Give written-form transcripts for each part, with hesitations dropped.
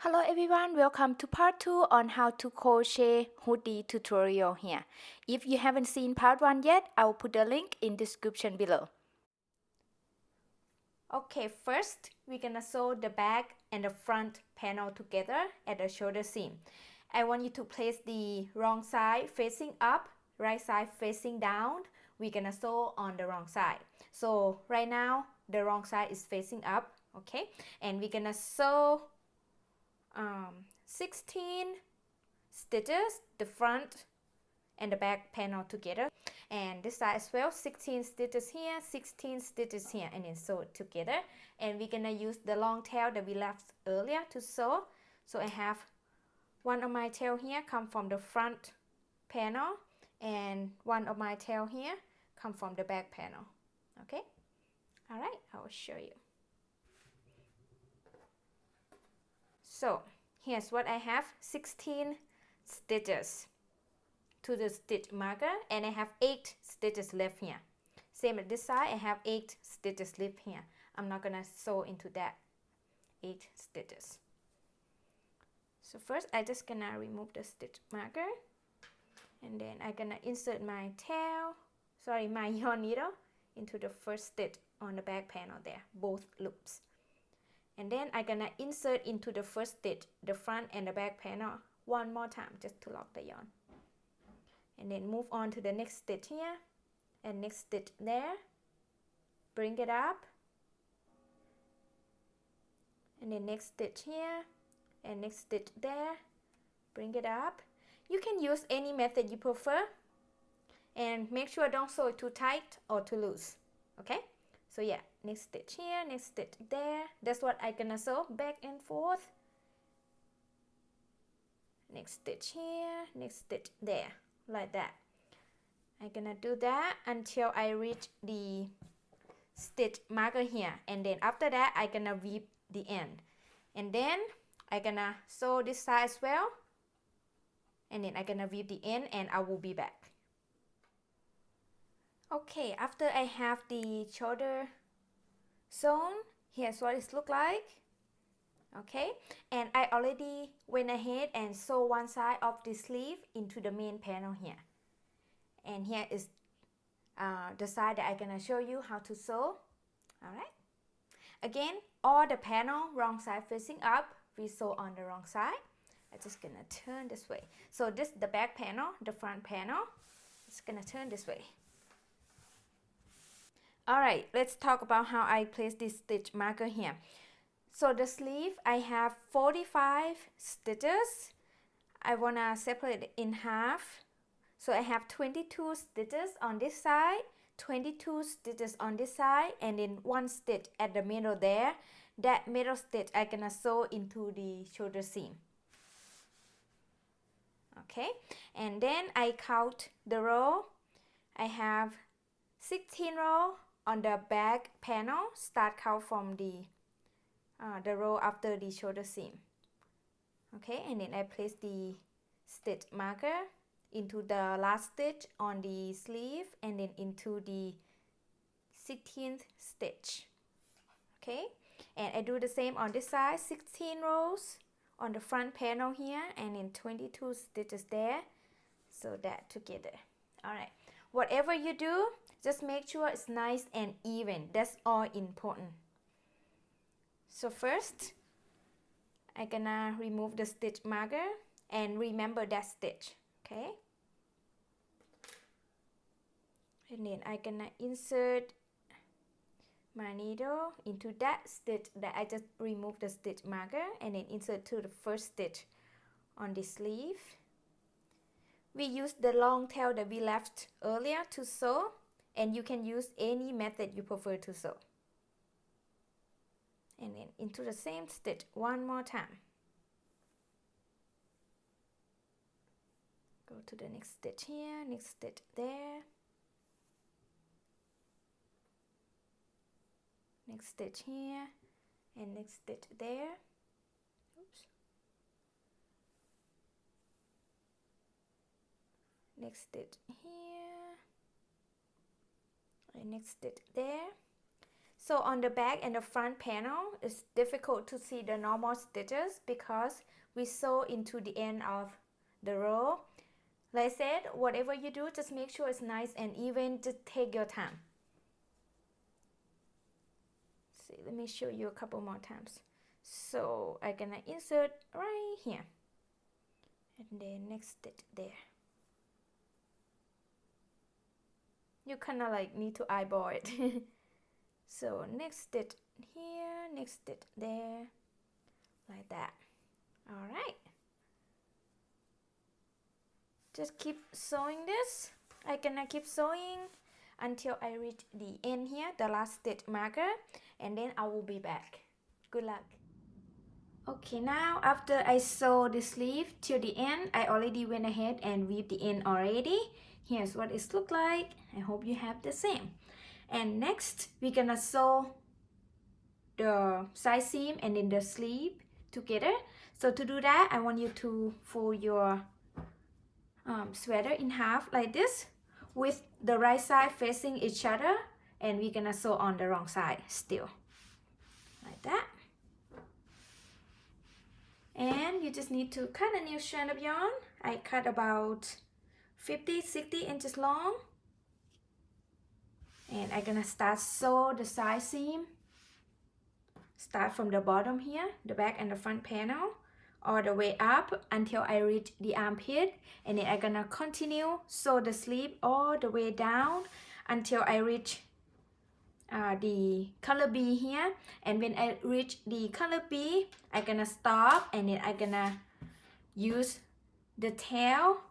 Hello everyone, welcome to part 2 on how to crochet hoodie tutorial here. If you haven't seen part 1 yet, I will put the link in description below. Okay, first we're gonna sew the back and the front panel together at the shoulder seam. I want you to place the wrong side facing up, right side facing down. We're gonna sew on the wrong side. So right now the wrong side is facing up, okay? And we're gonna sew 16 stitches, the front and the back panel together, and this side as well, 16 stitches here, 16 stitches here, and then sew it together. And we're gonna use the long tail that we left earlier to sew. So I have one of my tail here come from the front panel, and one of my tail here come from the back panel. Okay, all right, I will show you. So here's what I have, 16 stitches to the stitch marker, and I have 8 stitches left here. Same at this side, I have 8 stitches left here. I'm not gonna sew into that 8 stitches. So first I just gonna remove the stitch marker, and then I'm gonna insert my my yarn needle into the first stitch on the back panel there, both loops. And then I'm gonna insert into the first stitch, the front and the back panel one more time just to lock the yarn. And then move on to the next stitch here and next stitch there. Bring it up. And then next stitch here and next stitch there. Bring it up. You can use any method you prefer. And make sure don't sew it too tight or too loose. Okay? So yeah, next stitch here, next stitch there. That's what I'm gonna sew back and forth. Next stitch here, next stitch there, like that. I'm gonna do that until I reach the stitch marker here, and then after that I'm gonna weave the end, and then I'm gonna sew this side as well, and then I'm gonna weave the end, and I will be back. Okay, after I have the shoulder sewn, here's what it looks like. Okay, and I already went ahead and sew one side of the sleeve into the main panel here, and here is the side that I'm gonna show you how to sew. All right, again, all the panel wrong side facing up, we sew on the wrong side. I'm just gonna turn this way. So this the back panel, the front panel. It's gonna turn this way. All right, let's talk about how I place this stitch marker here. So the sleeve, I have 45 stitches. I wanna separate it in half. So I have 22 stitches on this side, 22 stitches on this side, and then 1 stitch at the middle there. That middle stitch I'm gonna sew into the shoulder seam. Okay, and then I count the row. I have 16 row on the back panel. Start count from the row after the shoulder seam. Okay, and then I place the stitch marker into the last stitch on the sleeve, and then into the 16th stitch. Okay, and I do the same on this side, 16 rows on the front panel here, and then 22 stitches there. So that together. All right, whatever you do, just make sure it's nice and even. That's all important. So first, I'm gonna remove the stitch marker and remember that stitch, okay? And then I'm gonna insert my needle into that stitch that I just removed the stitch marker, and then insert to the first stitch on the sleeve. We use the long tail that we left earlier to sew, and you can use any method you prefer to sew. And then into the same stitch one more time. Go to the next stitch here, next stitch there. Next stitch here, and next stitch there. Oops. Next stitch here, and next stitch there. So on the back and the front panel, it's difficult to see the normal stitches because we sew into the end of the row. Like I said, whatever you do, just make sure it's nice and even. Just take your time. See, let me show you a couple more times. So I'm gonna insert right here, and then next stitch there. You kind of like need to eyeball it. So next stitch here, next stitch there, like that. All right. Just keep sewing this. I'm gonna keep sewing until I reach the end here, the last stitch marker, and then I will be back. Good luck. Okay, now after I sew the sleeve till the end, I already went ahead and weaved the end already. Here's what it looks like. I hope you have the same. And next, we're gonna sew the side seam and then the sleeve together. So to do that, I want you to fold your sweater in half like this, with the right side facing each other, and we're gonna sew on the wrong side still, like that. And you just need to cut a new strand of yarn. I cut about 50-60 inches long, and I'm gonna start sew the side seam. Start from the bottom here, the back and the front panel, all the way up until I reach the armpit, and then I'm gonna continue sew the sleeve all the way down until I reach the color B here. And when I reach the color B, I'm gonna stop, and then I'm gonna use the tail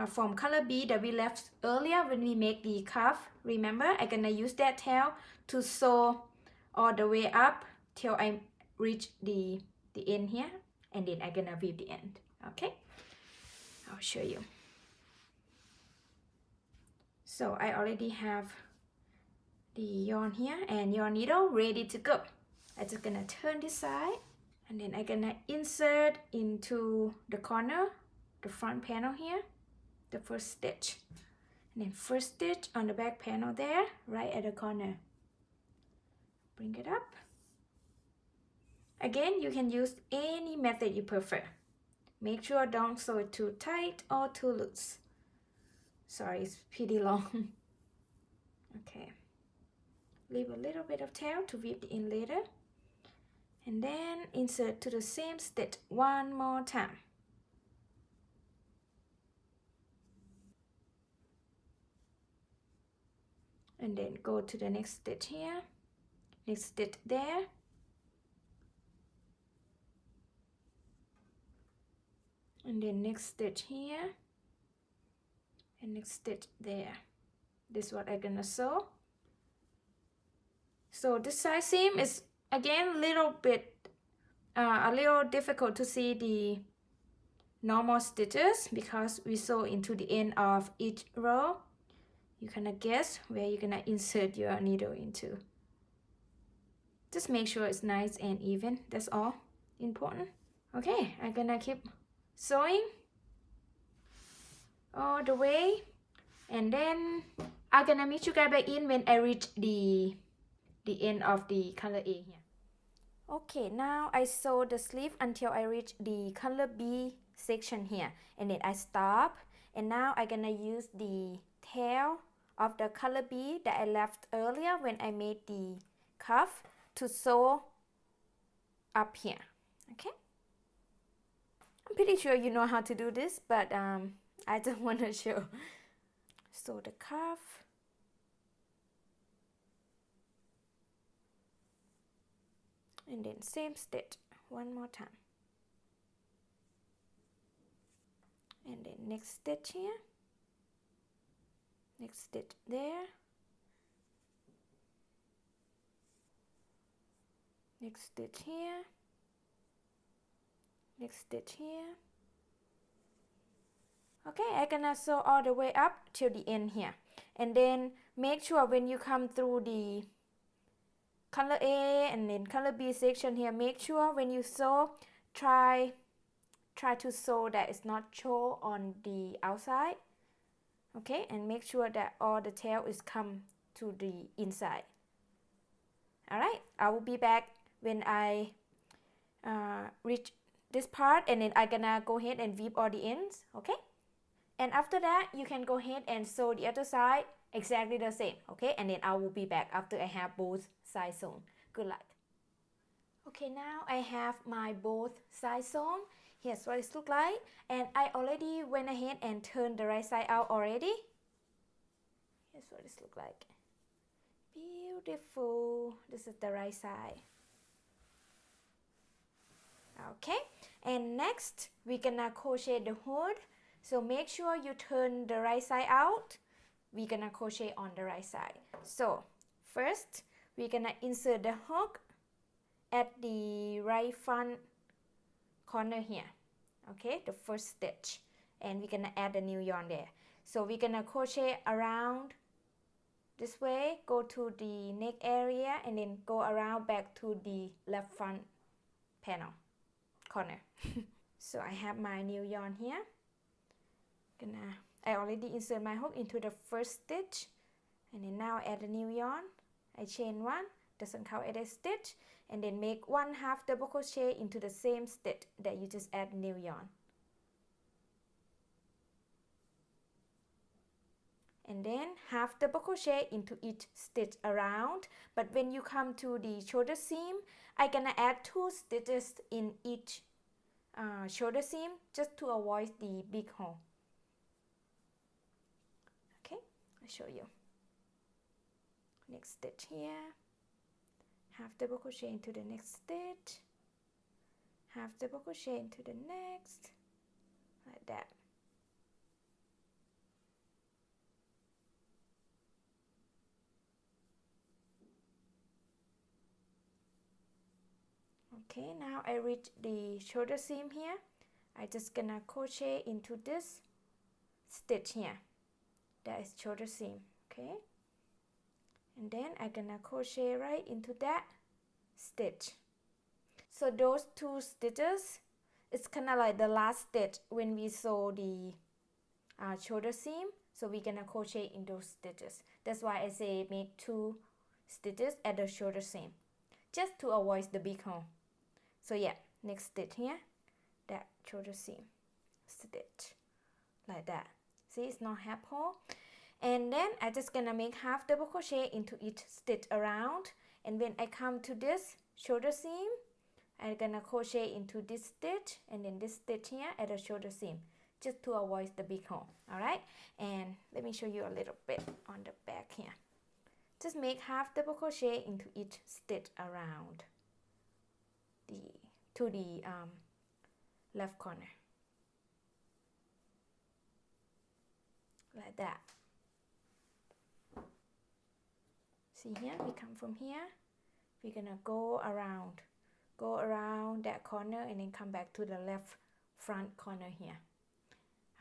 from color B that we left earlier when we make the cuff. Remember, I'm gonna use that tail to sew all the way up till I reach the end here, and then I'm gonna weave the end. Okay, I'll show you. So I already have the yarn here and your needle ready to go. I'm just gonna turn this side, and then I'm gonna insert into the corner, the front panel here, the first stitch, and then first stitch on the back panel there, right at the corner. Bring it up. Again, you can use any method you prefer. Make sure don't sew it too tight or too loose. Sorry, it's pretty long. Okay. Leave a little bit of tail to weave it in later. And then insert to the same stitch one more time. And then go to the next stitch here. Next stitch there. And then next stitch here. And next stitch there. This is what I'm gonna sew. So this side seam is again a little difficult to see the normal stitches because we sew into the end of each row. You kind of guess where you're gonna insert your needle into. Just make sure it's nice and even. That's all important. Okay, I'm gonna keep sewing all the way, and then I'm gonna meet you guys back in when I reach the end of the color A here. Okay, now I sew the sleeve until I reach the color B section here, and then I stop, and now I'm gonna use the tail of the color B that I left earlier when I made the cuff to sew up here. Okay, I'm pretty sure you know how to do this, but I just want to show. Sew the cuff. And then same stitch one more time. And then next stitch here. Next stitch there. Next stitch here. Next stitch here. Okay, I'm gonna sew all the way up till the end here. And then make sure when you come through the color A and then color B section here, make sure when you sew, try to sew that it's not show on the outside. Okay, and make sure that all the tail is come to the inside. Alright, I will be back when I reach this part, and then I'm gonna go ahead and weave all the ends, okay? And after that, you can go ahead and sew the other side exactly the same, okay? And then I will be back after I have both sides sewn. Good luck. Okay, now I have my both sides sewn. Here's what it looks like. And I already went ahead and turned the right side out already. Here's what it looks like. Beautiful. This is the right side. Okay, and next we're gonna crochet the hood. So make sure you turn the right side out. We're gonna crochet on the right side. So first we're gonna insert the hook at the right front corner here, okay, the first stitch, and we're gonna add a new yarn there. So we're gonna crochet around this way, go to the neck area, and then go around back to the left front panel corner. So I have my new yarn here. I already insert my hook into the first stitch, and then now add a new yarn. I chain one, doesn't count as a stitch, and then make 1/2 double crochet into the same stitch that you just add new yarn. And then 1/2 double crochet into each stitch around. But when you come to the shoulder seam, I'm gonna add 2 stitches in each shoulder seam just to avoid the big hole. Okay, I'll show you. Next stitch here, 1/2 double crochet into the next stitch, 1/2 double crochet into the next, like that. Okay, now I reach the shoulder seam here. I just gonna crochet into this stitch here. That is shoulder seam, okay? And then I'm gonna crochet right into that stitch. So those 2 stitches, it's kind of like the last stitch when we sew the shoulder seam. So we're gonna crochet in those stitches. That's why I say make 2 stitches at the shoulder seam, just to avoid the big hole. So yeah, next stitch here, that shoulder seam stitch, like that. See, it's not half hole. And then I'm just gonna make 1/2 double crochet into each stitch around. And when I come to this shoulder seam, I'm gonna crochet into this stitch and then this stitch here at the shoulder seam, just to avoid the big hole. Alright, and let me show you a little bit on the back here. Just make 1/2 double crochet into each stitch around to the left corner, like that. See here, we come from here, we're gonna go around that corner and then come back to the left front corner here.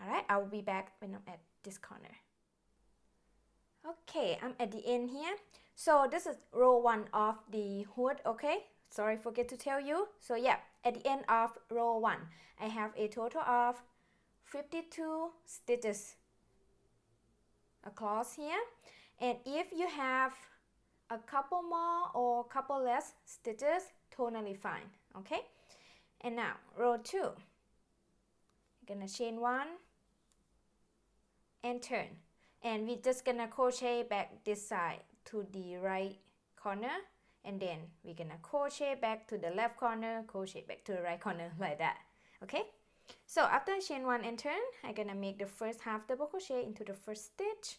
Alright, I will be back when I'm at this corner. Okay, I'm at the end here. So this is row 1 of the hood, okay? Sorry, forget to tell you. So yeah, at the end of row 1, I have a total of 52 stitches across here. And if you have a couple more or couple less stitches, totally fine, okay? And now row 2, you're gonna chain 1 and turn, and we're just gonna crochet back this side to the right corner, and then we're gonna crochet back to the left corner, crochet back to the right corner, like that. Okay, so after I chain 1 and turn, I'm gonna make the first 1/2 double crochet into the first stitch,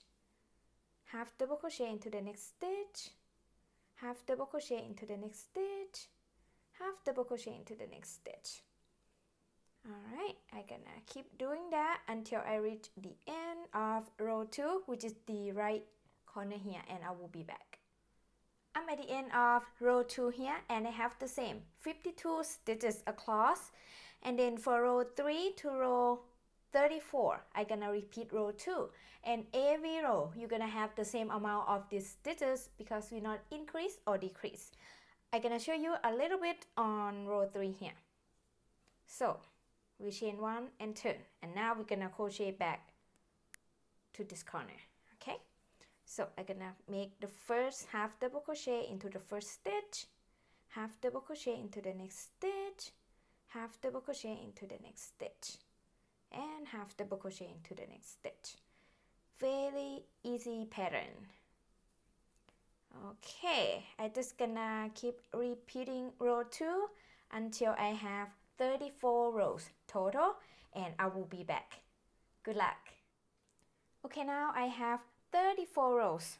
1/2 double crochet into the next stitch, 1/2 double crochet into the next stitch, 1/2 double crochet into the next stitch. Alright, I'm gonna keep doing that until I reach the end of row 2, which is the right corner here, and I will be back. I'm at the end of row 2 here, and I have the same 52 stitches across. And then for row 3 to row 34, I'm gonna repeat row 2, and every row you're gonna have the same amount of these stitches because we not increase or decrease. I'm gonna show you a little bit on row 3 here. So we chain 1 and turn, and now we're gonna crochet back to this corner. Okay, So I'm gonna make the first half double crochet into the first stitch, half double crochet into the next stitch, half double crochet into the next stitch, and half double crochet into the next stitch. Very easy pattern. Okay, I just gonna keep repeating row 2 until I have 34 rows total, and I will be back. Good luck. Okay, now I have 34 rows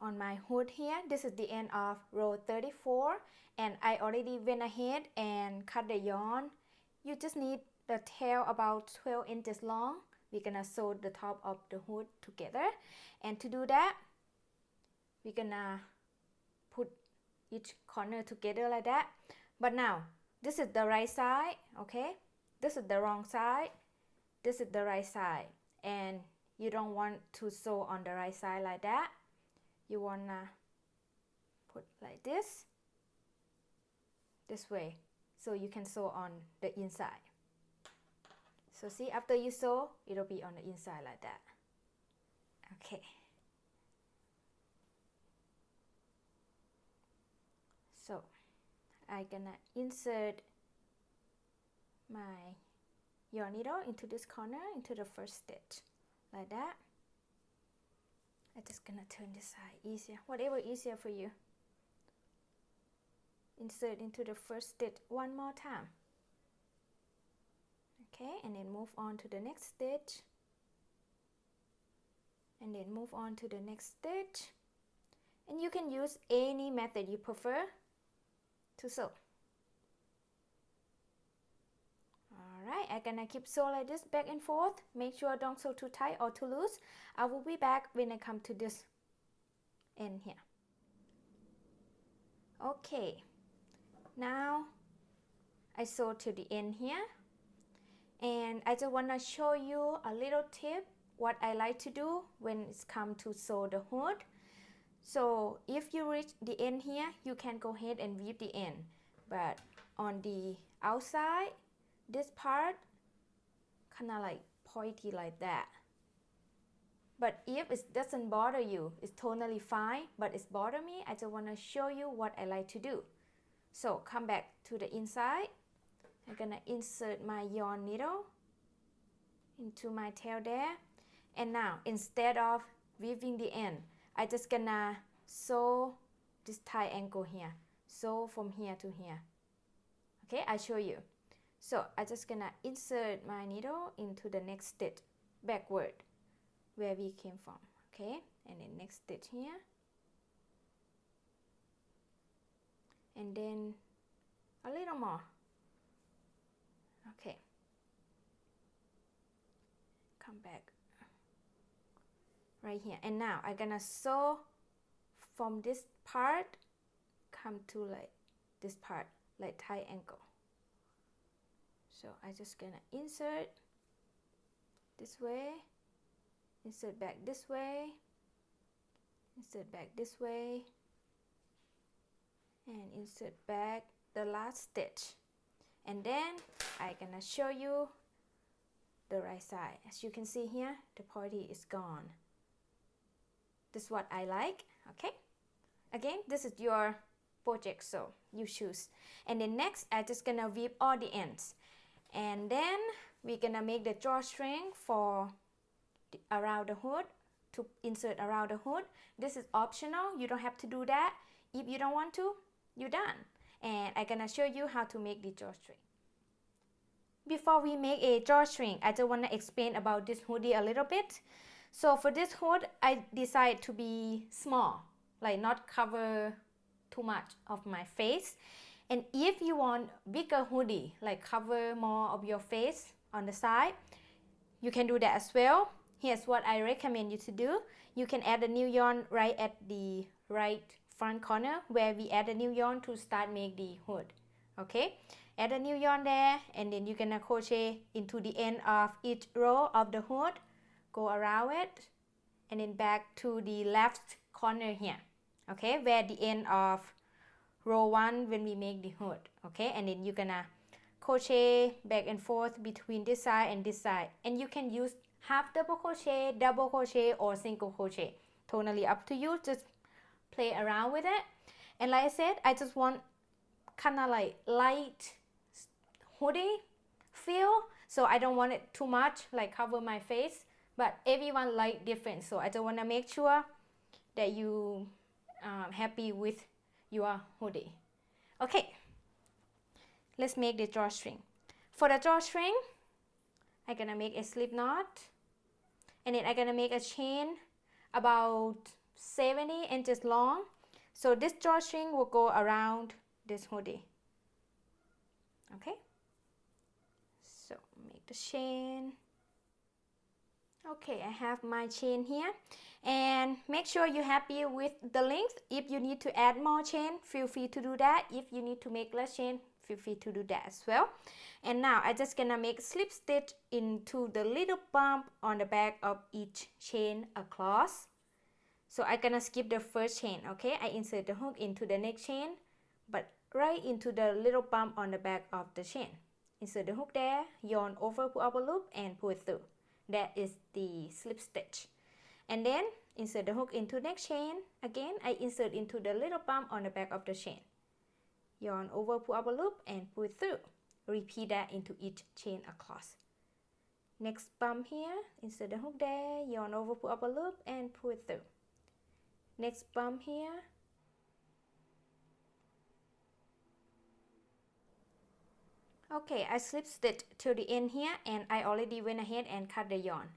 on my hood here. This is the end of row 34, and I already went ahead and cut the yarn. You just need the tail about 12 inches long. We're gonna sew the top of the hood together, and to do that, we're gonna put each corner together like that. But now this is the right side, okay? This is the wrong side, this is the right side, and you don't want to sew on the right side like that. You wanna put like this way, so you can sew on the inside. So see, after you sew, it'll be on the inside like that. Okay. So I'm gonna insert my yarn needle into this corner, into the first stitch, like that. I'm just gonna turn this side, easier, whatever easier for you. Insert into the first stitch one more time. Okay, and then move on to the next stitch, and then move on to the next stitch. And you can use any method you prefer to sew. Alright, I'm gonna keep sew like this back and forth. Make sure don't sew too tight or too loose. I will be back when I come to this end here. Okay, now I sew to the end here, and I just want to show you a little tip what I like to do when it's come to sew the hood. So if you reach the end here, you can go ahead and weave the end, but on the outside, this part kind of like pointy like that. But if it doesn't bother you, it's totally fine, but it's bother me, I just want to show you what I like to do. So come back to the inside. I'm gonna insert my yarn needle into my tail there, and now instead of weaving the end, I just gonna sew this triangle here, sew from here to here. Okay, I show you. So I just gonna insert my needle into the next stitch backward where we came from. Okay, and then next stitch here, and then a little more. Okay, come back right here, and now I'm gonna sew from this part, come to like this part, like triangle. So I just gonna insert this way, insert back this way, insert back this way, and insert back the last stitch. And then I'm gonna show you the right side. As you can see here, the pointy is gone. This is what I like. Okay, again, this is your project, so you choose. And then next, I'm just gonna weave all the ends, and then we're gonna make the drawstring for around the hood, to insert around the hood. This is optional, you don't have to do that. If you don't want to, you're done. And I'm gonna show you how to make the drawstring. Before we make a drawstring, I just want to explain about this hoodie a little bit. So for this hood, I decided to be small, like not cover too much of my face. And if you want bigger hoodie, like cover more of your face on the side, you can do that as well. Here's what I recommend you to do. You can add a new yarn right at the right front corner where we add a new yarn to start make the hood. Okay, add a new yarn there, and then you're gonna crochet into the end of each row of the hood, go around it, and then back to the left corner here. Okay, where the end of row 1 when we make the hood. Okay, and then you're gonna crochet back and forth between this side and this side, and you can use half double crochet, double crochet, or single crochet. totally up to you. Just play around with it. And like I said, I just want kind of like light hoodie feel, so I don't want it too much like cover my face, but everyone like different, so I just want to make sure that you happy with your hoodie. Okay, let's make the drawstring. For the drawstring, I'm gonna make a slip knot, and then I'm gonna make a chain about 70 inches long. So this drawstring will go around this hoodie. Okay, so make the chain. Okay, I have my chain here, and make sure you're happy with the length. If you need to add more chain, feel free to do that. If you need to make less chain, feel free to do that as well. And now I'm just gonna make slip stitch into the little bump on the back of each chain across. So I'm gonna skip the first chain. Okay, I insert the hook into the next chain, but right into the little bump on the back of the chain. Insert the hook there, yarn over, pull up a loop, and pull it through. That is the slip stitch. And then insert the hook into next chain. Again, I insert into the little bump on the back of the chain. Yarn over, pull up a loop, and pull it through. Repeat that into each chain across. Next bump here, insert the hook there, yarn over, pull up a loop, and pull it through. Next bump here. Okay, I slip stitch till the end here, and I already went ahead and cut the yarn.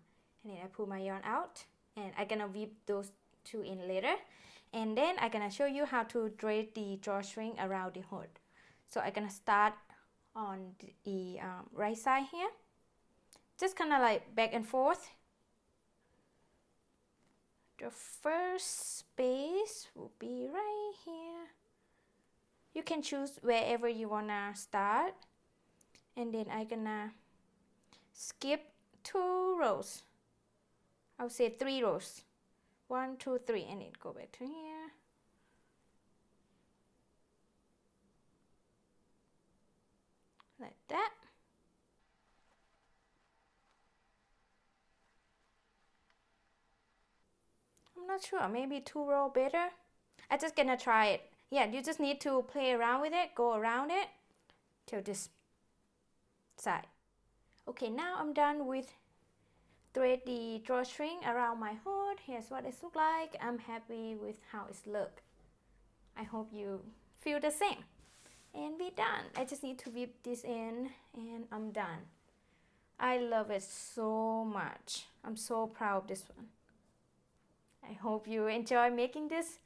And then I pull my yarn out, and I'm gonna weave those two in later. And then I'm gonna show you how to drape the drawstring around the hood. So I'm gonna start on the right side here. Just kind of like back and forth. The first space will be right here. You can choose wherever you wanna start. And then I'm gonna skip 2 rows. I would say 3 rows. 1, 2, 3, and then go back to here. Like that. I'm not sure, maybe 2 rows better. I'm just gonna try it. Yeah, you just need to play around with it, go around it till this side. Okay, now I'm done with thread the drawstring around my hood. Here's what it looks like. I'm happy with how it looks. I hope you feel the same. And we're done. I just need to whip this in, and I'm done. I love it so much. I'm so proud of this one. I hope you enjoy making this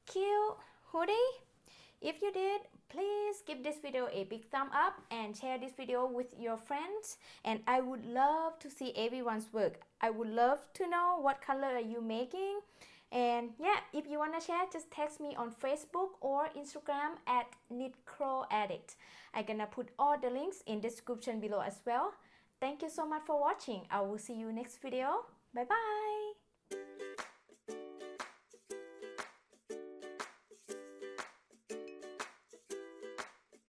cute hoodie. If you did, please give this video a big thumb up and share this video with your friends. And I would love to see everyone's work. I would love to know what color are you making. And yeah, if you want to share, just text me on Facebook or Instagram at KnitCrowAddict. I'm gonna put all the links in the description below as well. Thank you so much for watching. I will see you next video. Bye bye.